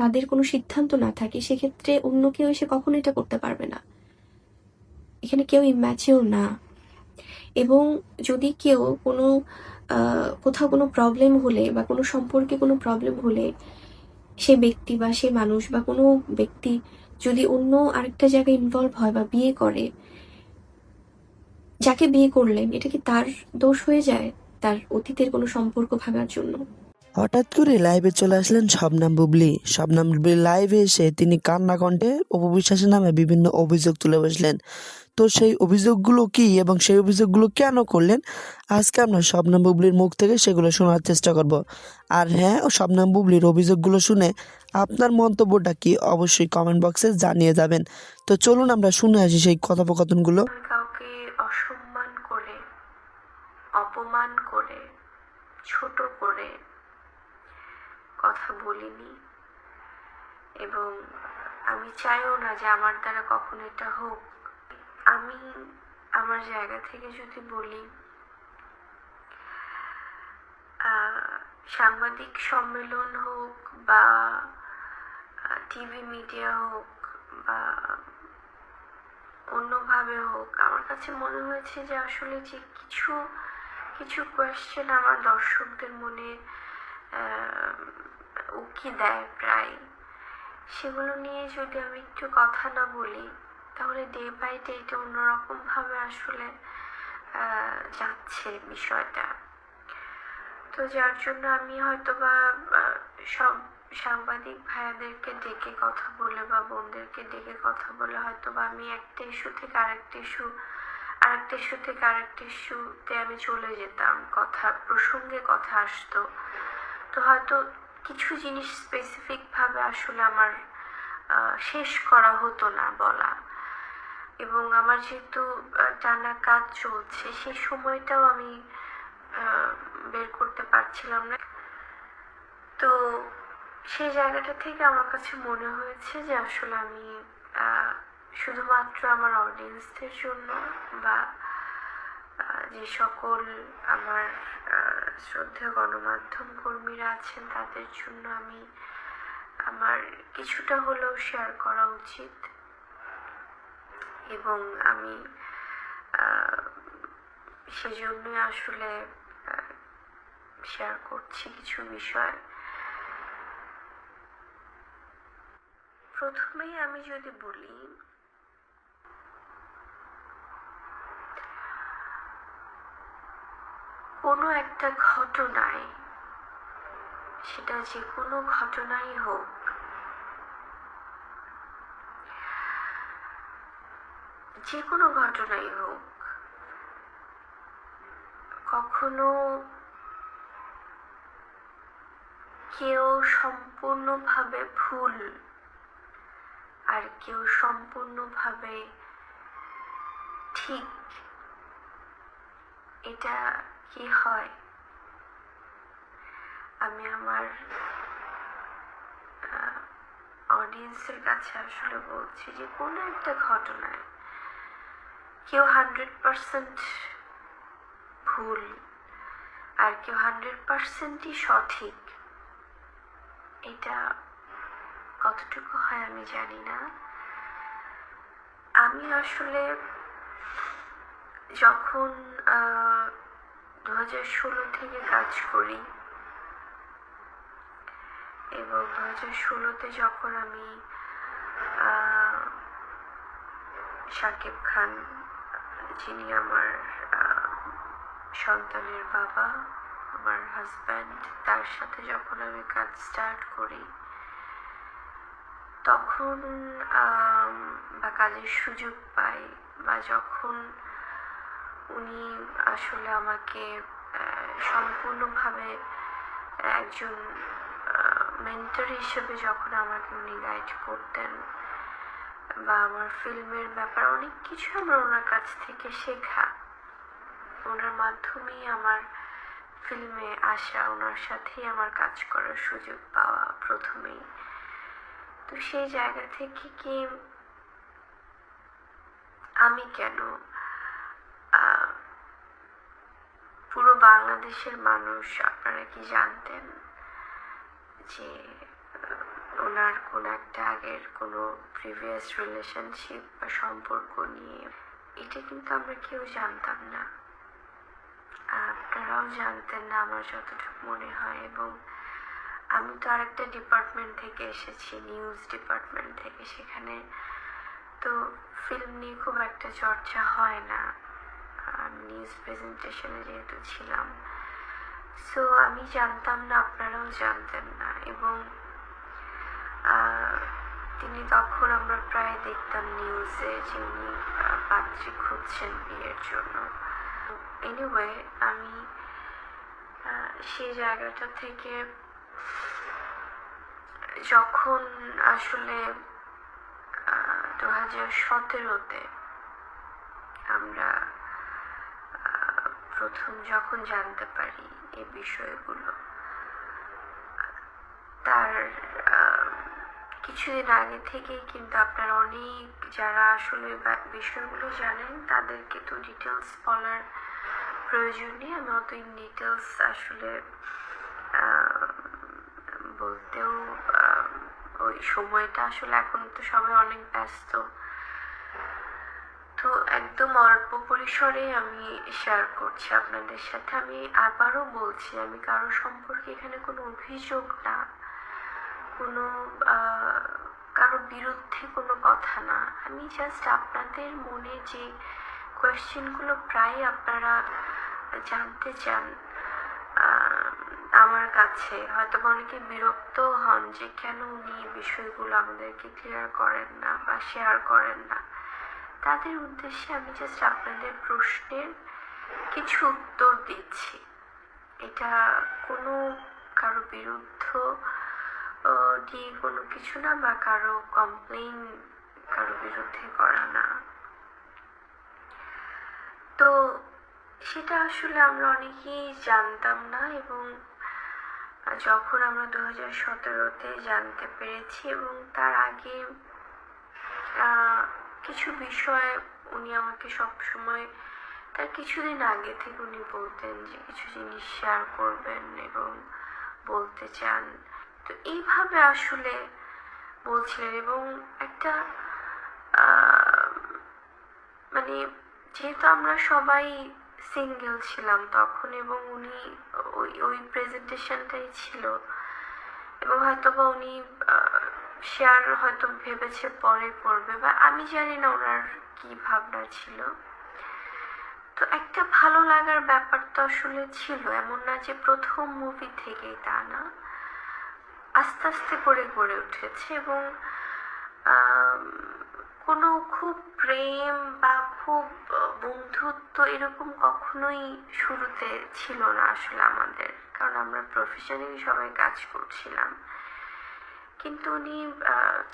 তাদের কোনো সিদ্ধান্ত না থাকে, সেক্ষেত্রে অন্য কেউ এসে কখনো এটা করতে পারবে না। এখানে কেউ ইম্যাচিওর না। এবং যদি কেউ কোনো কোথাও কোনো প্রবলেম হলে বা কোনো সম্পর্কে কোনো প্রবলেম হলে, সে ব্যক্তি বা সে মানুষ বা কোনো ব্যক্তি যদি অন্য আরেকটা জায়গায় ইনভলভ হয় বা বিয়ে করে, যাকে বিয়ে করলেন এটা কি তার দোষ হয়ে যায় তার অতীতের কোনো সম্পর্ক ভাঙার জন্য? হঠাৎ করে লাইভে চলে আসলেন শবনম বুবলী। শবনম বুবলী লাইভে এসে তিনি কান্না কণ্ঠে অপু বিশ্বাসের নামে বিভিন্ন অভিযোগ তুলে বসলেন। তো সেই অভিযোগগুলো কি এবং সেই অভিযোগগুলো কেন করলেন, আজকে আমরা শবনম বুবলীর মুখ থেকে সেগুলো শোনার চেষ্টা করব। আর হ্যাঁ, শবনম বুবলীর অভিযোগগুলো শুনে আপনার মন্তব্যটা কি অবশ্যই কমেন্ট বক্সে জানিয়ে যাবেন। তো চলুন আমরা শুনে আসি সেই কথোপকথনগুলো। কাউকে অসম্মান করে, অপমান করে, ছোট করে কথা বলিনি, এবং আমি চাইও না যে আমার দ্বারা কখনো এটা হোক। আমি আমার জায়গা থেকে যদি বলি, সাংবাদিক সম্মেলন হোক বা টিভি মিডিয়া হোক বা অন্যভাবে হোক, আমার কাছে মনে হয়েছে যে আসলে যে কিছু কিছু কোয়েশ্চেন আমার দর্শকদের মনে উকি দেয় প্রায়, সেগুলো নিয়ে যদি আমি একটু কথা না বলি, তাহলে ডে বাই ডে এটা অন্যরকমভাবে আসলে যাচ্ছে বিষয়টা। তো যার জন্য আমি হয়তো বা সব সাংবাদিক ভাইয়াদেরকে ডেকে কথা বলে বা বোনদেরকে ডেকে কথা বলে হয়তো বা আমি একটা ইস্যু থেকে আরেকটা ইস্যুতে আমি চলে যেতাম, কথা প্রসঙ্গে কথা আসতো। তো হয়তো কিছু জিনিস স্পেসিফিকভাবে আসলে আমার শেষ করা হতো না বলা, এবং আমার যেহেতু টানা কাজ চলছে, সেই সময়টাও আমি বের করতে পারছিলাম না। তো সেই জায়গাটা থেকে আমার কাছে মনে হয়েছে যে আসলে আমি শুধুমাত্র আমার অডিয়েন্সদের জন্য বা যে সকল আমার শ্রদ্ধেয় গণমাধ্যম কর্মীরা আছেন তাদের জন্য আমি আমার কিছুটা হলেও শেয়ার করা উচিত, এবং আমি সেজন্যই আসলে শেয়ার করছি কিছু বিষয়। প্রথমেই আমি যদি বলি, কোনো একটা ঘটনায়, সেটা যে কোনো ঘটনাই হোক, যে কোনো ঘটনাই হোক, কখনো কেউ সম্পূর্ণভাবে ভুল আর কেউ সম্পূর্ণভাবে ঠিক, এটা কি হয়? আমি আমার অডিয়েন্সের কাছে আসলে বলছি যে কোনো একটা ঘটনায় কেউ 100% ভুল আর কেউ 100%ই সঠিক, এটা কতটুকু হয় আমি জানি না। আমি আসলে যখন 2016 থেকে কাজ করি, এবং 2016-তে যখন আমি শাকিব খান, যিনি আমার সন্তানের বাবা, আমার হাজব্যান্ড, তার সাথে যখন আমি কাজ স্টার্ট করি, তখন বা কাজের সুযোগ পাই, বা যখন উনি আসলে আমাকে সম্পূর্ণভাবে একজন মেন্টর হিসেবে যখন আমাকে উনি গাইড করতেন, বা আমার ফিল্মের ব্যাপার অনেক কিছু আমার ওনার কাছ থেকে শেখা, ওনার মাধ্যমেই আমার ফিল্মে আসা, ওনার সাথেই আমার কাজ করার সুযোগ পাওয়া প্রথমেই। তো সেই জায়গা থেকে কি আমি কেন, পুরো বাংলাদেশের মানুষ আপনারা কি জানতেন যে ওনার ওনার কোনো একটা আগের কোনো প্রিভিয়াস রিলেশনশিপ বা সম্পর্ক নিয়ে, এটা কিন্তু আমরা কেউ জানতাম না, আপনারাও জানতেন না আমার যতটুকু মনে হয়। এবং আমি তো আরেকটা ডিপার্টমেন্ট থেকে এসেছি, নিউজ ডিপার্টমেন্ট থেকে, সেখানে তো ফিল্ম নিয়ে খুব একটা চর্চা হয় না, নিউজ প্রেজেন্টেশনে যেহেতু ছিলাম। সো আমি জানতাম না, আপনারাও জানতেন না। এবং তিনি তখন আমরা প্রায় দেখতাম নিউজে যে উনি পাত্রী খুঁজছেন বিয়ের জন্য। এনিওয়ে, আমি সেই জায়গাটা থেকে যখন আসলে 2017-তে আমরা প্রথম যখন জানতে পারি এই বিষয়গুলো, তার কিছুদিন আগে থেকেই কিন্তু আপনারা অনেক যারা আসলে বিষয়গুলো জানেন তাদেরকে তো ডিটেলস বলার প্রয়োজন নেই, আমি অত ইন ডিটেলস আসলে বলতেও ওই সময়টা আসলে এখন তো সবাই অনেক ব্যস্ত, তো একদম অল্প পরিসরে আমি শেয়ার করছি আপনাদের সাথে। আমি আবারও বলছি, আমি কারো সম্পর্কে এখানে কোনো অভিযোগ না, কোনো কারো বিরুদ্ধে কোনো কথা না, আমি জাস্ট আপনাদের মনে যে কোয়েশ্চেনগুলো প্রায় আপনারা জানতে চান আমার কাছে, হয়তো অনেকে বিরক্ত হন যে কেন উনি বিষয়গুলো আমাদেরকে ক্লিয়ার করেন না বা শেয়ার করেন না, তাদের উদ্দেশ্যে আমি জাস্ট আপনাদের প্রশ্নের কিছু উত্তর দিচ্ছি। এটা কোনো কারো বিরুদ্ধ দিয়ে কোনো কিছু না, বা কারো কমপ্লেইন কারো বিরুদ্ধে করা না। তো সেটা আসলে আমরা অনেকেই জানতাম না, এবং যখন আমরা 2017-তে জানতে পেরেছি, এবং তার আগে কিছু বিষয় উনি আমাকে সবসময়, তার কিছুদিন আগে থেকে উনি বলতেন যে কিছু জিনিস শেয়ার করবেন এবং বলতে চান, তো এইভাবে আসলে বলছিলেন। এবং একটা মানে যেহেতু আমরা সবাই সিঙ্গেল ছিলাম তখন, এবং উনি ওই প্রেজেন্টেশনটাই ছিল, এবং হয়তো বা উনি শেয়ার হয়তো ভেবেছে পরে করবে, বা আমি জানি না ওনার কি ভাবনা ছিল। তো একটা ভালো লাগার ব্যাপার তো আসলে ছিল, এমন না যে প্রথম মুভি থেকেই, তা না, আস্তে আস্তে করে গড়ে উঠেছে। এবং কোনো খুব প্রেম বা খুব বন্ধুত্ব এরকম কখনোই শুরুতে ছিল না আসলে আমাদের, কারণ আমরা প্রফেশনালি সবাই কাজ করছিলাম। কিন্তু উনি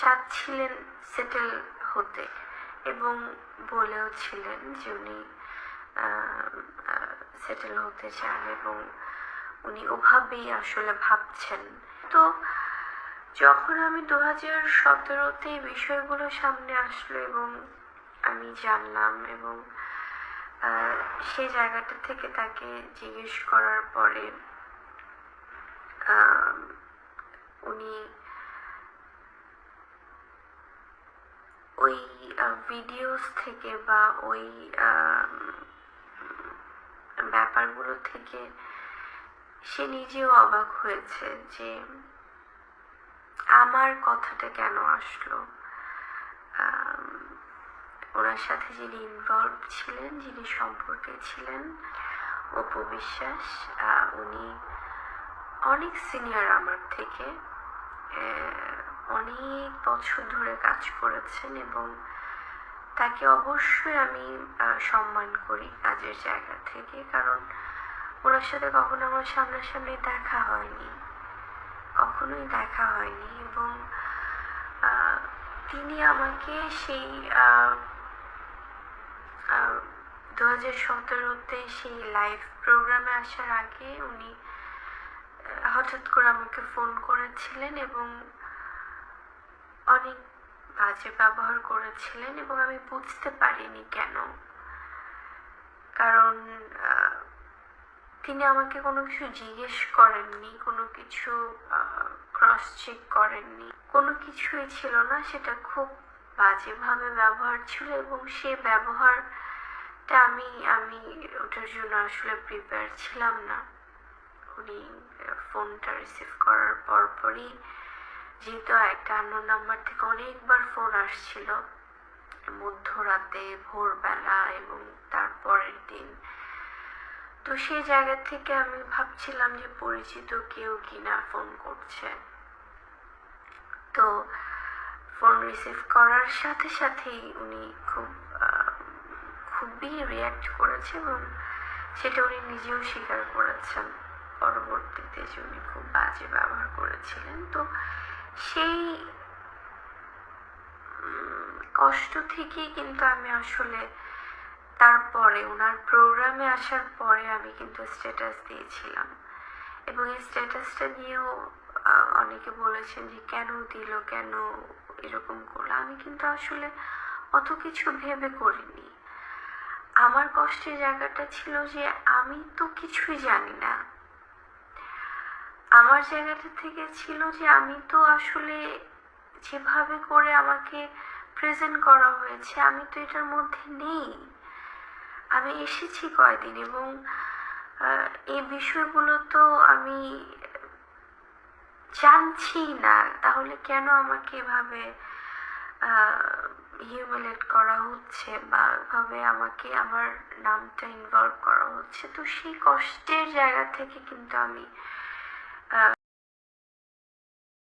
চাচ্ছিলেন সেটেল হতে, এবং বলেও ছিলেন যে উনি সেটেল হতে চান, এবং উনি ওভাবেই আসলে ভাবছেন। তো যখন আমি 2017-তে বিষয়গুলো সামনে আসলো এবং আমি জানলাম, এবং সেই জায়গাটা থেকে তাকে জিজ্ঞেস করার পরে উনি ওই ভিডিওস থেকে বা ওই ব্যাপারগুলো থেকে সে নিজেও অবাক হয়েছে যে আমার কথাটা কেন আসলো। ওনার সাথে যিনি ইনভলভ ছিলেন, যিনি সম্পর্কে ছিলেন, অপু বিশ্বাস, উনি অনেক সিনিয়র আমার থেকে, অনেক বছর ধরে কাজ করেছেন, এবং তাকে অবশ্যই আমি সম্মান করি কাজের জায়গা থেকে, কারণ ওনার সাথে কখনো আমার সামনাসামনি দেখা হয়নি, কখনোই দেখা হয়নি। এবং তিনি আমাকে সেই 2017-তে সেই লাইভ প্রোগ্রামে আসার আগে উনি হঠাৎ করে আমাকে ফোন করেছিলেন এবং অনেক বাজে ব্যবহার করেছিলেন, এবং আমি বুঝতে পারিনি কেন, কারণ তিনি আমাকে কোনো কিছু জিজ্ঞেস করেননি, কোনো কিছু ক্রস চেক করেননি, কোনো কিছুই ছিল না। সেটা খুব বাজেভাবে ব্যবহার ছিল এবং সে ব্যবহারটা আমি আমি ওটার জন্য আসলে প্রিপেয়ার ছিলাম না। উনি ফোনটা রিসিভ করার পরপরই, যেহেতু একটা আননোন নাম্বার থেকে অনেকবার ফোন আসছিল মধ্যরাতে, ভোরবেলা এবং তারপরের দিন, তো সেই জায়গা থেকে আমি ভাবছিলাম যে পরিচিত কেউ কিনা ফোন করছে। তো ফোন রিসিভ করার সাথে সাথেই উনি খুবই রিয়াক্ট করেছে এবং সেটা উনি নিজেও স্বীকার করেছেন পরবর্তীতে যে উনি খুব বাজে ব্যবহার করেছিলেন। তো সেই কষ্ট থেকেই কিন্তু আমি আসলে তারপরে ওনার প্রোগ্রামে আসার পরে আমি কিন্তু স্ট্যাটাস দিয়েছিলাম এবং এই স্ট্যাটাসটা নিয়েও অনেকে বলেছেন যে কেন দিল, কেন এরকম করলো। আমি কিন্তু আসলে অত কিছু ভেবে করিনি। আমার কষ্টের জায়গাটা ছিল যে আমি তো কিছুই জানি না। আমার জায়গাটা থেকে ছিল যে আমি তো আসলে যেভাবে করে আমাকে প্রেজেন্ট করা হয়েছে আমি তো এটার মধ্যে নেই। আমি এসেছি কয়দিন এবং এই বিষয়গুলো তো আমি জানছি না, তাহলে কেন আমাকে এভাবে হিউমিলেট করা হচ্ছে বা এভাবে আমাকে আমার নামটা ইনভলভ করা হচ্ছে। তো সেই কষ্টের জায়গা থেকে কিন্তু আমি